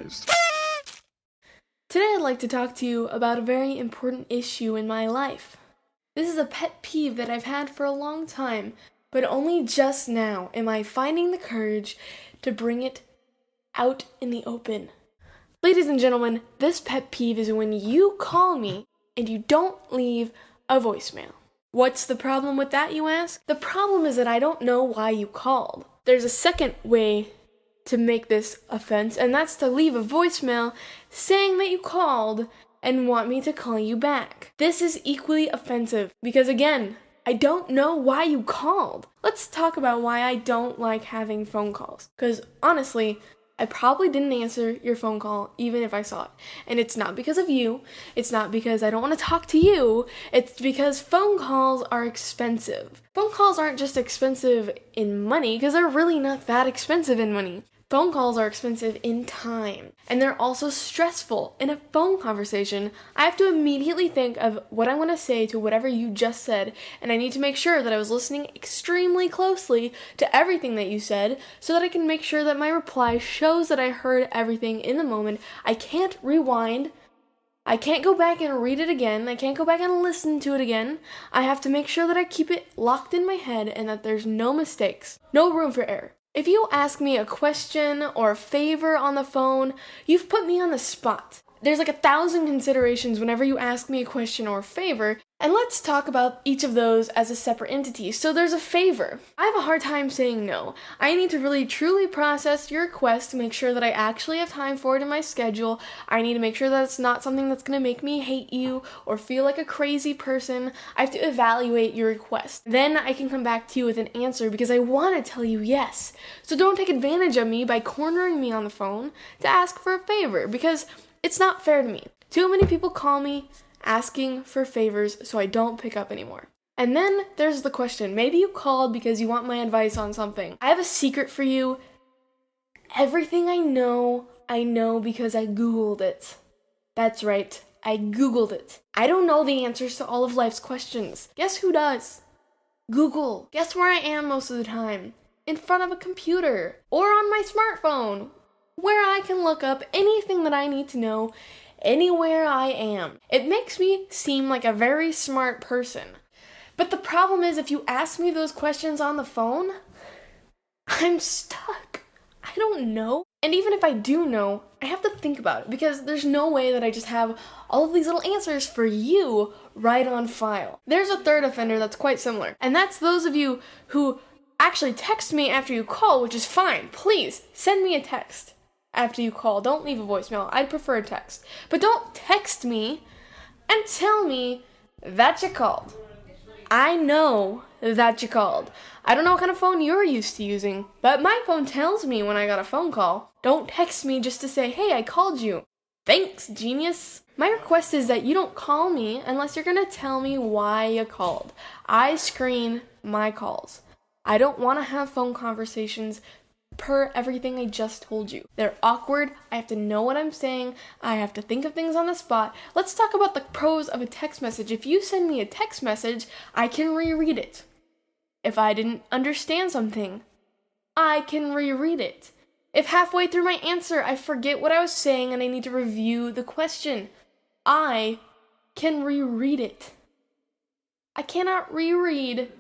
surprised. Today I'd like to talk to you about a very important issue in my life. This is a pet peeve that I've had for a long time, but only just now am I finding the courage to bring it out in the open. Ladies and gentlemen, this pet peeve is when you call me and you don't leave a voicemail. What's the problem with that, you ask? The problem is that I don't know why you called. There's a second way to make this offense, and that's to leave a voicemail saying that you called and want me to call you back. This is equally offensive because, again, I don't know why you called. Let's talk about why I don't like having phone calls. Because honestly, I probably didn't answer your phone call even if I saw it. And it's not because of you. It's not because I don't want to talk to you. It's because phone calls are expensive. Phone calls aren't just expensive in money, because they're really not that expensive in money. Phone calls are expensive in time, and they're also stressful. In a phone conversation, I have to immediately think of what I want to say to whatever you just said, and I need to make sure that I was listening extremely closely to everything that you said so that I can make sure that my reply shows that I heard everything in the moment. I can't rewind. I can't go back and read it again. I can't go back and listen to it again. I have to make sure that I keep it locked in my head and that there's no mistakes, no room for error. If you ask me a question or a favor on the phone, you've put me on the spot. There's like 1,000 considerations whenever you ask me a question or a favor, and let's talk about each of those as a separate entity. So there's a favor. I have a hard time saying no. I need to really truly process your request to make sure that I actually have time for it in my schedule. I need to make sure that it's not something that's going to make me hate you or feel like a crazy person. I have to evaluate your request. Then I can come back to you with an answer because I want to tell you yes. So don't take advantage of me by cornering me on the phone to ask for a favor, because it's not fair to me. Too many people call me asking for favors, so I don't pick up anymore. And then there's the question. Maybe you called because you want my advice on something. I have a secret for you. Everything I know because I Googled it. That's right, I Googled it. I don't know the answers to all of life's questions. Guess who does? Google. Guess where I am most of the time? In front of a computer or on my smartphone, where I can look up anything that I need to know anywhere I am. It makes me seem like a very smart person. But the problem is, if you ask me those questions on the phone, I'm stuck. I don't know. And even if I do know, I have to think about it, because there's no way that I just have all of these little answers for you right on file. There's a third offender that's quite similar, and that's those of you who actually text me after you call, which is fine. Please send me a text after you call. Don't leave a voicemail. I'd prefer a text. But don't text me and tell me that you called. I know that you called. I don't know what kind of phone you're used to using, but my phone tells me when I got a phone call. Don't text me just to say, hey, I called you. Thanks, genius. My request is that you don't call me unless you're going to tell me why you called. I screen my calls. I don't want to have phone conversations per everything I just told you. They're awkward. I have to know what I'm saying. I have to think of things on the spot. Let's talk about the pros of a text message. If you send me a text message, I can reread it. If I didn't understand something, I can reread it. If halfway through my answer I forget what I was saying and I need to review the question, I can reread it. I cannot reread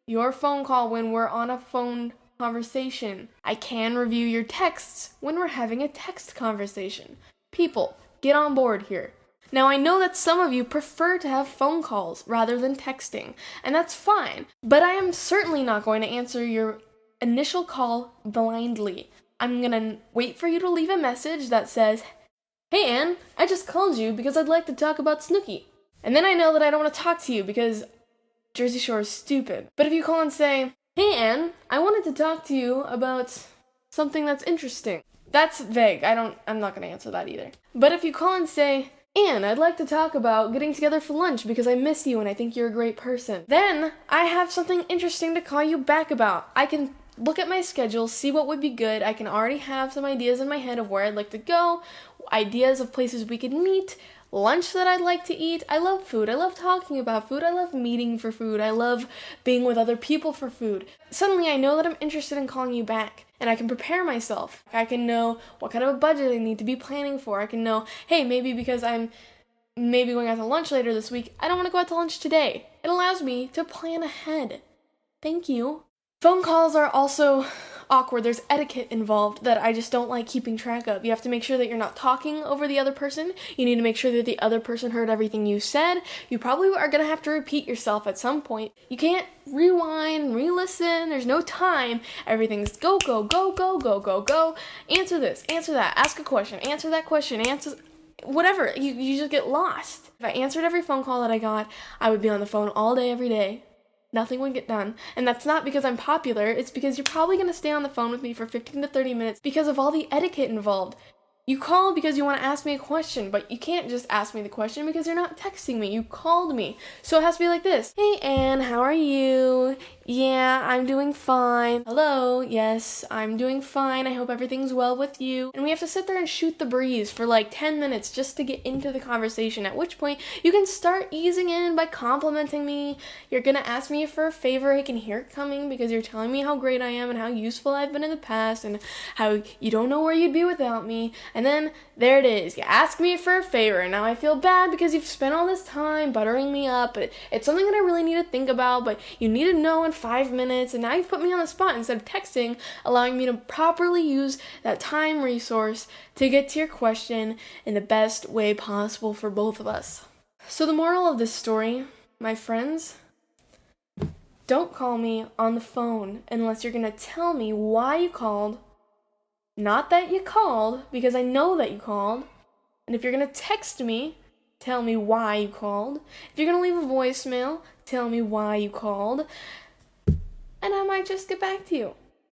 your phone call when we're on a phone conversation. I can review your texts when we're having a text conversation. People, get on board here. Now, I know that some of you prefer to have phone calls rather than texting, and that's fine, but I am certainly not going to answer your initial call blindly. I'm gonna wait for you to leave a message that says, hey Anne, I just called you because I'd like to talk about Snooki. And then I know that I don't want to talk to you because Jersey Shore is stupid. But if you call and say, hey Anne, I wanted to talk to you about something that's interesting. That's vague. I'm not going to answer that either. But if you call and say, Anne, I'd like to talk about getting together for lunch because I miss you and I think you're a great person, then I have something interesting to call you back about. I can look at my schedule, see what would be good. I can already have some ideas in my head of where I'd like to go, ideas of places we could meet, lunch that I'd like to eat. I love food. I love talking about food. I love meeting for food. I love being with other people for food. Suddenly I know that I'm interested in calling you back, and I can prepare myself. I can know what kind of a budget I need to be planning for. I can know, hey, maybe because I'm maybe going out to lunch later this week, I don't want to go out to lunch today. It allows me to plan ahead. Thank you. Phone calls are also awkward. There's etiquette involved that I just don't like keeping track of. You have to make sure that you're not talking over the other person. You need to make sure that the other person heard everything you said. You probably are going to have to repeat yourself at some point. You can't rewind, re-listen. There's no time. Everything's go, go, go, go, go, go, go. Answer this, answer that, ask a question, answer that question, answer whatever. You just get lost. If I answered every phone call that I got, I would be on the phone all day, every day. Nothing would get done. And that's not because I'm popular, it's because you're probably going to stay on the phone with me for 15 to 30 minutes because of all the etiquette involved. You call because you want to ask me a question, but you can't just ask me the question because you're not texting me. You called me. So it has to be like this. Hey, Anne, how are you? Yeah, I'm doing fine. Hello, yes, I'm doing fine. I hope everything's well with you. And we have to sit there and shoot the breeze for like 10 minutes just to get into the conversation, at which point you can start easing in by complimenting me. You're gonna ask me for a favor. I can hear it coming because you're telling me how great I am and how useful I've been in the past and how you don't know where you'd be without me. And then there it is. You ask me for a favor, and now I feel bad because you've spent all this time buttering me up. But it's something that I really need to think about, but you need to know in 5 minutes, and now you've put me on the spot instead of texting, allowing me to properly use that time resource to get to your question in the best way possible for both of us. So the moral of this story, my friends, don't call me on the phone unless you're going to tell me why you called. Not that you called, because I know that you called. And if you're going to text me, tell me why you called. If you're going to leave a voicemail, tell me why you called. And I might just get back to you.